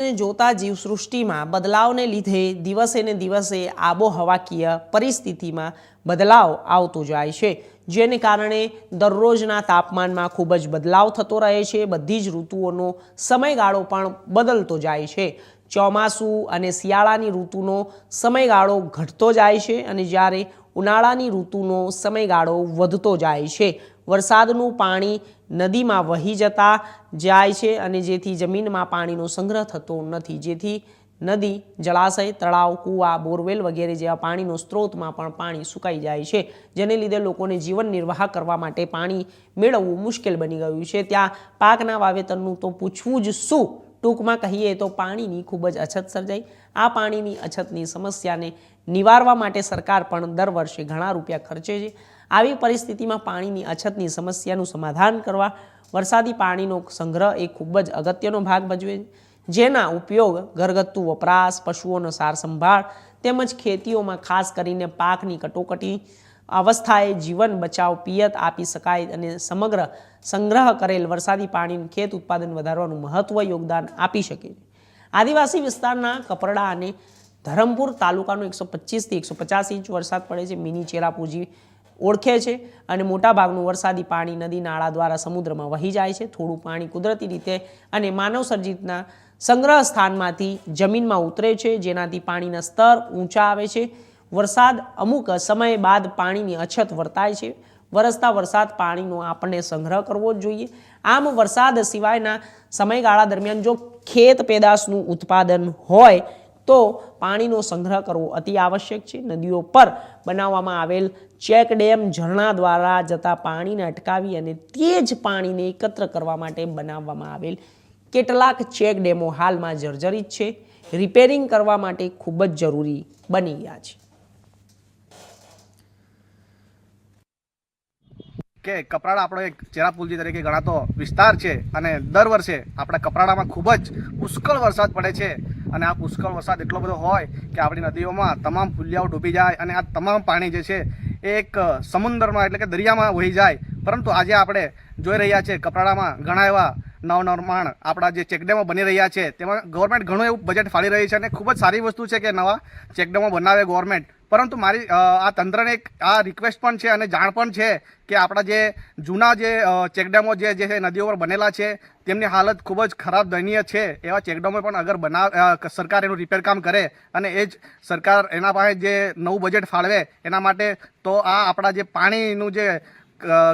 જોતા જીવસૃષ્ટિમાં બદલાવને લીધે દિવસે ને દિવસે આબોહવાકીય પરિસ્થિતિમાં બદલાવ આવતો જાય છે, જેને કારણે દરરોજના તાપમાનમાં ખૂબ જ બદલાવ થતો રહે છે। બધી જ ઋતુઓનો સમયગાળો પણ બદલતો જાય છે। ચોમાસું અને શિયાળાની ઋતુનો સમયગાળો ઘટતો જાય છે અને જ્યારે ઉનાળાની ઋતુનો સમયગાળો વધતો જાય છે। વરસાદનું પાણી નદીમાં વહી જતા જાય છે અને જેથી જમીનમાં પાણીનો સંગ્રહ થતો નથી, જેથી નદી, જળાશય, તળાવ, કૂવા, બોરવેલ વગેરે જેવા પાણીનો સ્ત્રોતમાં પણ પાણી સુકાઈ જાય છે, જેને લીધે લોકોને જીવન નિર્વાહ કરવા માટે પાણી મેળવવું મુશ્કેલ બની ગયું છે। ત્યાં પાકના વાવેતરનું તો પૂછવું જ શું। ટૂંકમાં કહીએ તો પાણીની ખૂબ જ અછત સર્જાઈ। આ પાણીની અછતની સમસ્યાને નિવારવા માટે સરકાર પણ દર વર્ષે ઘણા રૂપિયા ખર્ચે છે। આવી પરિસ્થિતિમાં પાણીની અછતની સમસ્યાનું સમાધાન કરવા વરસાદી પાણીનો સંગ્રહ એ ખૂબ જ અગત્યનો ભાગ ભજવે છે, જેના ઉપયોગ ઘરગથ્થુ વપરાશ, પશુઓનો સાર સંભાળ તેમજ ખેતીઓમાં ખાસ કરીને પાકની કટોકટી અવસ્થાએ જીવન બચાવ પિયત આપી શકાય અને સમગ્ર સંગ્રહ કરેલ વરસાદી પાણીનું ખેત ઉત્પાદન વધારવાનું મહત્વ યોગદાન આપી શકે છે। આદિવાસી વિસ્તારના કપરડા અને ધરમપુર તાલુકાનો 125 થી 150 ઇંચ વરસાદ પડે છે। મિની ચેરાપુંજી ઓળખે છે અને મોટાભાગનું વરસાદી પાણી નદી નાળા દ્વારા સમુદ્રમાં વહી જાય છે। થોડું પાણી કુદરતી રીતે અને માનવ સર્જિતના સંગ્રહ સ્થાનમાંથી જમીનમાં ઉતરે છે, જેનાથી પાણીના સ્તર ઊંચા આવે છે। વરસાદ અમુક સમય બાદ પાણીની અછત વર્તાય છે। વરસતા વરસાદ પાણીનો આપણને સંગ્રહ કરવો જ જોઈએ। આમ વરસાદ સિવાયના સમયગાળા દરમિયાન જો ખેત પેદાશનું ઉત્પાદન હોય તો પાણીનો સંગ્રહ કરવો અતિ આવશ્યક છે। નદીઓ પર બનાવવામાં આવેલ ચેક ડેમ ઝરણા દ્વારા જતા પાણીને અટકાવી અને તે જ પાણીને એકત્ર કરવા માટે બનાવવામાં આવેલ કેટલાક ચેક ડેમો હાલમાં જર્જરિત છે, રિપેરિંગ કરવા માટે ખૂબ જ જરૂરી બની ગયા છે। કે કપરાડા આપણો એક ચેરાપુંજી તરીકે ગણાતો વિસ્તાર છે અને દર વર્ષે આપણા કપરાડામાં ખૂબ જ પુષ્કળ વરસાદ પડે છે અને આ પુષ્કળ વરસાદ એટલો બધો હોય કે આપણી નદીઓમાં તમામ ફુલિયાઓ ડૂબી જાય અને આ તમામ પાણી જે છે એ એક સમુદ્રમાં એટલે કે દરિયામાં વહી જાય। પરંતુ આજે આપણે જોઈ રહ્યા છીએ કપરાડામાં ઘણા એવા નવનિર્માણ આપણા જે ચેકડેમો બની રહ્યા છે, તેમાં ગવર્મેન્ટ ઘણું એવું બજેટ ફાળી રહી છે અને ખૂબ જ સારી વસ્તુ છે કે નવા ચેકડેમો બનાવે ગવર્મેન્ટ। પરંતુ મારી આ તંત્રને એક આ રિક્વેસ્ટ પણ છે અને જાણ પણ છે કે આપણા જે જૂના જે ચેકડેમો જે નદીઓ પર બનેલા છે તેમની હાલત ખૂબ જ ખરાબ દયનીય છે। એવા ચેકડેમો પણ અગર સરકાર એનું રિપેર કામ કરે અને એ જ સરકાર એના પાસે જે નવું બજેટ ફાળવે એના માટે, તો આ આપણા જે પાણીનું જે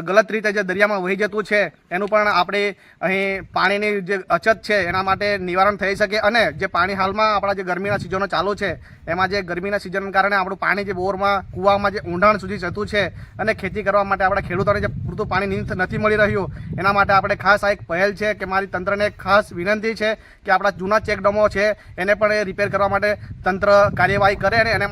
ગલત રીતે જે દરિયામાં વહી જતું છે એનું પણ આપણે અહીં પાણીની જે અછત છે એના માટે નિવારણ થઈ શકે। અને જે પાણી હાલમાં આપણા જે ગરમીના સિઝનો ચાલુ છે એમાં જે ગરમીના સિઝનના કારણે આપણું પાણી જે બોરમાં કૂવામાં જે ઊંડાણ સુધી જતું છે અને ખેતી કરવા માટે આપણા ખેડૂતોને જે પૂરતું પાણી નથી મળી રહ્યું, એના માટે આપણે ખાસ આ એક પહેલ છે કે મારી તંત્રને એક ખાસ વિનંતી છે કે આપણા જૂના ચેકડેમો છે એને પણ રિપેર કરવા માટે તંત્ર કાર્યવાહી કરે અને એને